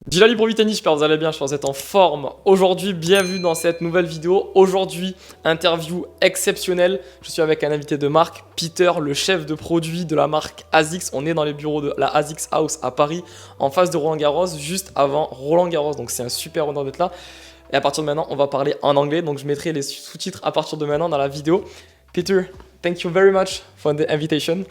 Djilali pour tennis, j'espère que vous allez bien, j'espère que vous êtes en forme. Aujourd'hui, bienvenue dans cette nouvelle vidéo. Aujourd'hui, interview exceptionnelle. Je suis avec un invité de marque, Peter, le chef de produit de la marque Asics. On est dans les bureaux de la Asics House à Paris, en face de Roland-Garros, juste avant Roland-Garros. Donc c'est un super honneur d'être là. Et à partir de maintenant, on va parler en anglais. Donc je mettrai les sous-titres à partir de maintenant dans la vidéo. Peter, thank you very much for the invitation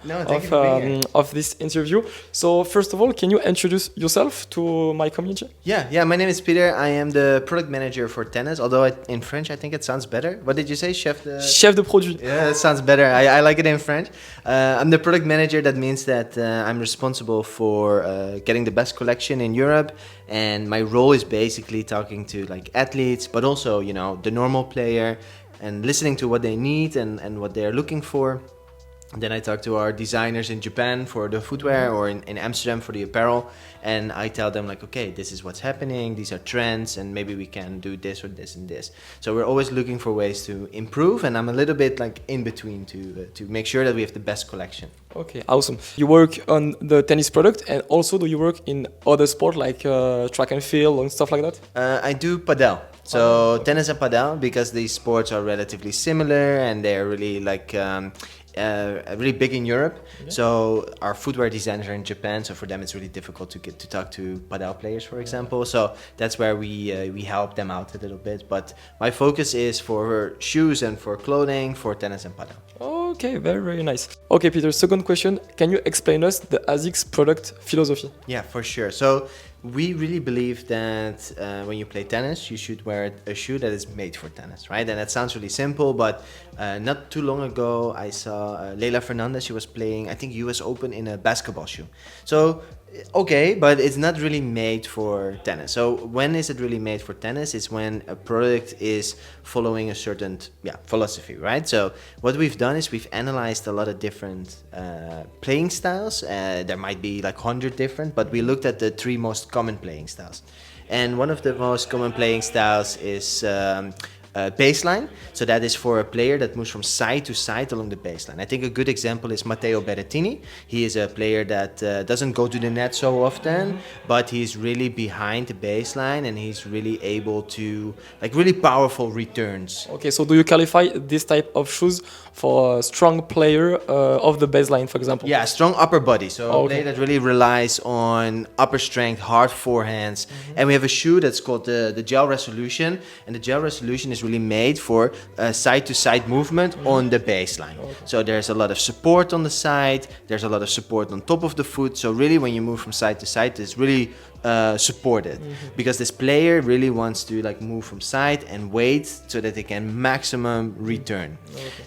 of this interview. So first of all, can you introduce yourself to my community? Yeah. My name is Peter. I am the product manager for tennis. Although in French, I think it sounds better. What did you say, chef de produit? Yeah, it sounds better. I like it in French. I'm the product manager. That means that I'm responsible for getting the best collection in Europe. And my role is basically talking to like athletes, but also, you know, the normal player, and listening to what they need and what they're looking for. And then I talk to our designers in Japan for the footwear, or in Amsterdam for the apparel, and I tell them like, okay, this is what's happening, these are trends, and maybe we can do this or this and this. So we're always looking for ways to improve, and I'm a little bit like in between to make sure that we have the best collection. Okay, awesome. You work on the tennis product, and also do you work in other sport like track and field and stuff like that? I do padel. So tennis and padel, because these sports are relatively similar and they're really like really big in Europe. Okay. So our footwear designers are in Japan, so for them it's really difficult to get to talk to padel players, for example. So that's where we help them out a little bit. But my focus is for shoes and for clothing, for tennis and padel. Okay, very nice. Okay, Peter, second question. Can you explain us the Asics product philosophy? Yeah, for sure. So we really believe that when you play tennis, you should wear a shoe that is made for tennis, right? And that sounds really simple, but not too long ago, I saw Leila Fernandez. She was playing, I think, US Open in a basketball shoe. So, okay, but it's not really made for tennis. So when is it really made for tennis? It's when a product is following a certain philosophy, right? So what we've done is we've analyzed a lot of different playing styles. There might be like 100 different, but we looked at the 3 most common playing styles. And one of the most common playing styles is baseline. So that is for a player that moves from side to side along the baseline. I think a good example is Matteo Berrettini. He is a player that doesn't go to the net so often, but he's really behind the baseline and he's really able to like really powerful returns. Okay, so do you qualify this type of shoes for a strong player of the baseline, for example? Yeah, strong upper body. So a player that really relies on upper strength, hard forehands. And we have a shoe that's called the Gel Resolution. And the Gel Resolution is really made for side-to-side movement on the baseline. So there's a lot of support on the side, there's a lot of support on top of the foot. So really when you move from side to side, it's really supported because this player really wants to like move from side and wait so that they can maximum return.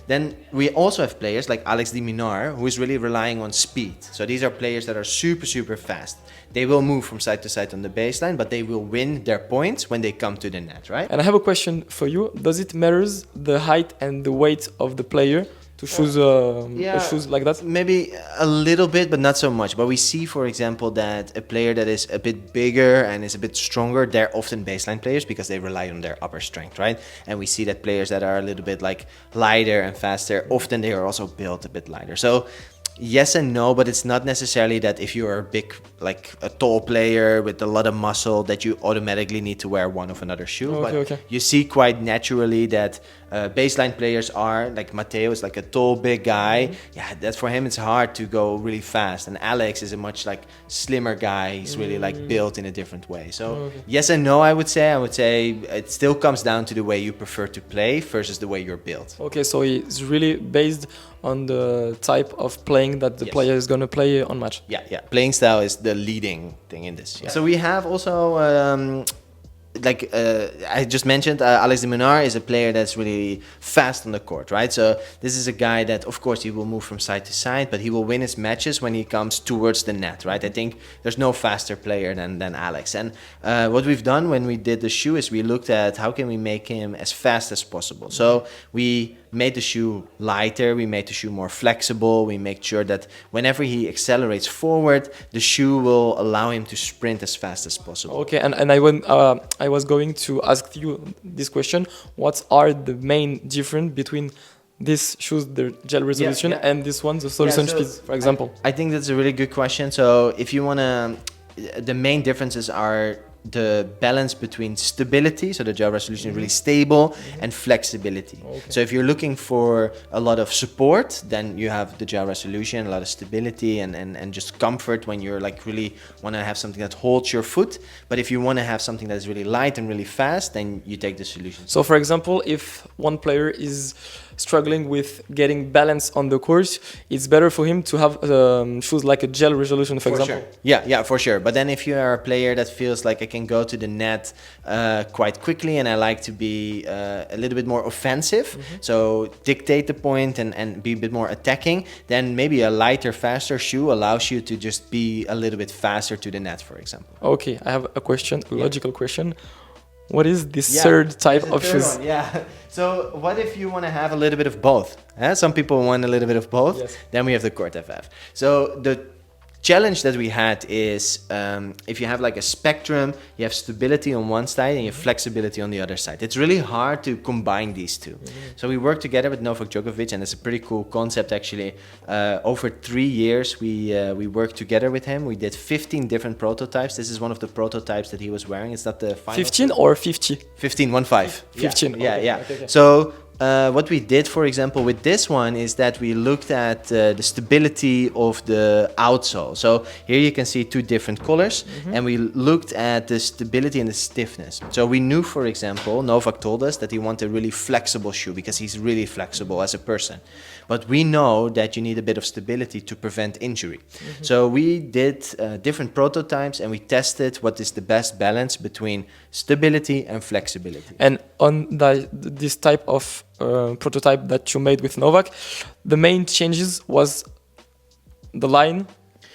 Then we also have players like Alex de Minaur, who is really relying on speed. So these are players that are super fast. They will move from side to side on the baseline, but they will win their points when they come to the net, right? And I have a question for you. Does it matter the height and the weight of the player to choose shoes like that? Maybe a little bit, but not so much. But we see, for example, that a player that is a bit bigger and is a bit stronger, they're often baseline players because they rely on their upper strength, right? And we see that players that are a little bit like lighter and faster, often they are also built a bit lighter. So yes and no, but it's not necessarily that if you are a big, like a tall player with a lot of muscle, that you automatically need to wear one of another shoe. You see quite naturally that baseline players are, like Matteo is like a tall, big guy. Yeah, that for him it's hard to go really fast. And Alex is a much like slimmer guy. He's really like built in a different way. So yes and no, I would say it still comes down to the way you prefer to play versus the way you're built. Okay, so it's really based on the type of playing that the player is going to play on match. Yeah. Playing style is the leading thing in this. Yeah. So we have also I just mentioned, Alex de Minaur is a player that's really fast on the court, right? So this is a guy that, of course, he will move from side to side, but he will win his matches when he comes towards the net, right? I think there's no faster player than Alex. And what we've done when we did the shoe is we looked at how can we make him as fast as possible. So we made the shoe lighter, we made the shoe more flexible, we make sure that whenever he accelerates forward, the shoe will allow him to sprint as fast as possible. Okay, and I was going to ask you this question. What are the main difference between these shoes, the gel resolution, and this one, the solution speed, for example? I think that's a really good question. So if you want to, the main differences are the balance between stability, so the Java resolution is really stable, and flexibility. So if you're looking for a lot of support, then you have the Java resolution, a lot of stability and just comfort when you're like really want to have something that holds your foot. But if you want to have something that's really light and really fast, then you take the solution. So for example, if one player is struggling with getting balance on the course, it's better for him to have shoes like a gel resolution, for example. Sure. Yeah, for sure. But then if you are a player that feels like I can go to the net quite quickly and I like to be a little bit more offensive, so dictate the point and be a bit more attacking, then maybe a lighter, faster shoe allows you to just be a little bit faster to the net, for example. Okay, I have a question, a logical question. What is this third type of shoes? Yeah. So what if you want to have a little bit of both? Some people want a little bit of both. Yes. Then we have the Court FF. So the challenge that we had is if you have like a spectrum, you have stability on one side and you have flexibility on the other side. It's really hard to combine these two. So we worked together with Novak Djokovic, and it's a pretty cool concept actually. Over 3 years we worked together with him. We did 15 different prototypes. This is one of the prototypes that he was wearing. It's not the final 15 or 50? 15, 1-5. 15. Yeah, Okay. yeah. Okay. So what we did, for example, with this one is that we looked at the stability of the outsole. So here you can see two different colors, and we looked at the stability and the stiffness. So we knew, for example, Novak told us that he wanted a really flexible shoe because he's really flexible as a person. But we know that you need a bit of stability to prevent injury. So we did different prototypes and we tested what is the best balance between stability and flexibility. And on this type of prototype that you made with Novak, the main changes was the line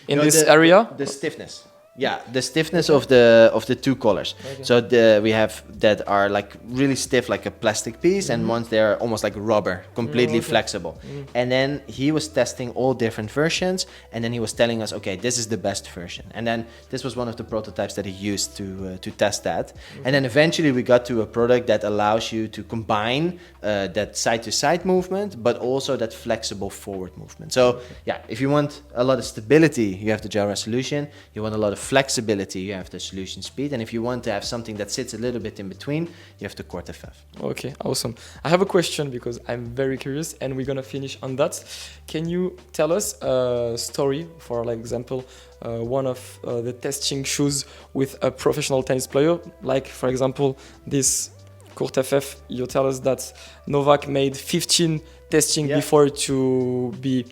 in this area? The stiffness. Yeah, the stiffness of the two colors. Okay. So we have that are like really stiff, like a plastic piece, and ones they are almost like rubber, completely flexible. And then he was testing all different versions, and then he was telling us, okay, this is the best version. And then this was one of the prototypes that he used to test that. And then eventually we got to a product that allows you to combine that side-to-side movement, but also that flexible forward movement. So yeah, if you want a lot of stability, you have the gel resolution. You want a lot of flexibility, you have the solution speed, and if you want to have something that sits a little bit in between, you have the Court FF. Okay, awesome. I have a question because I'm very curious, and we're gonna finish on that. Can you tell us a story, for like example, one of the testing shoes with a professional tennis player, like for example this Court FF? You tell us that Novak made 15 testing before to be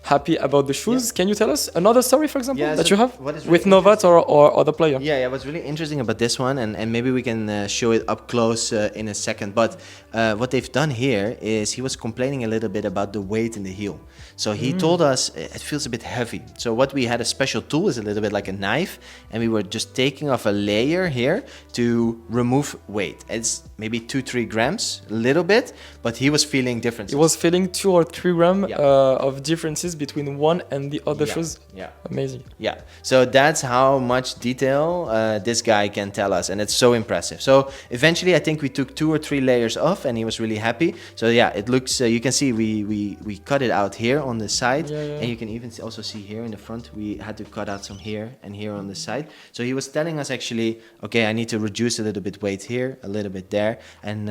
happy about the shoes. Can you tell us another story, for example, that so you have really with Novak or other player? Yeah, what's really interesting about this one, and maybe we can show it up close in a second, but what they've done here is he was complaining a little bit about the weight in the heel. So he told us it feels a bit heavy. So what we had, a special tool, is a little bit like a knife, and we were just taking off a layer here to remove weight. It's maybe 2-3 grams, a little bit, but he was feeling differences. He was feeling 2 or 3 grams of differences between one and the other shoes. Yeah. Amazing. Yeah. So that's how much detail this guy can tell us, and it's so impressive. So eventually I think we took 2 or 3 layers off and he was really happy. So yeah, it looks, you can see we cut it out here on the side, and you can even also see here in the front we had to cut out some here and here on the side. So he was telling us actually, okay, I need to reduce a little bit weight here, a little bit there, and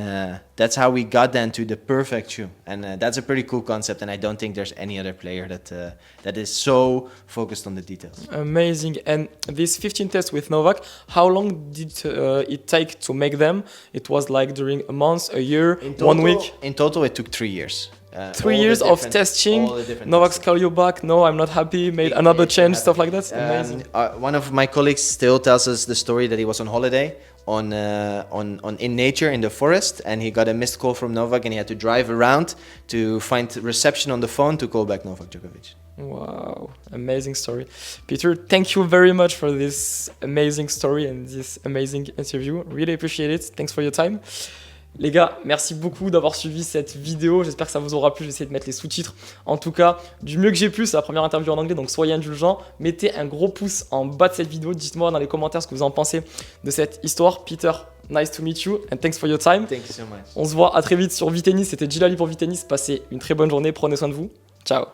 that's how we got then to the perfect shoe. And that's a pretty cool concept, and I don't think there's any other player that is so focused on the details. Amazing. And these 15 tests with Novak, how long did it take to make them? It was like during a month, a year, 1 week? In total, it took 3 years. 3 years of testing. Novak's call you back. No, I'm not happy. Made another change, stuff like that. Amazing. One of my colleagues still tells us the story that he was on holiday in nature in the forest, and he got a missed call from Novak, and he had to drive around to find reception on the phone to call back Novak Djokovic. Wow, amazing story. Peter, thank you very much for this amazing story and this amazing interview. Really appreciate it. Thanks for your time. Les gars, merci beaucoup d'avoir suivi cette vidéo. J'espère que ça vous aura plu. J'ai essayé de mettre les sous-titres. En tout cas, du mieux que j'ai pu, c'est la première interview en anglais, donc soyez indulgents. Mettez un gros pouce en bas de cette vidéo. Dites-moi dans les commentaires ce que vous en pensez de cette histoire. Peter, nice to meet you and thanks for your time. Thank you so much. On se voit à très vite sur Vitennis. C'était Djilali pour Vitennis. Passez une très bonne journée. Prenez soin de vous. Ciao.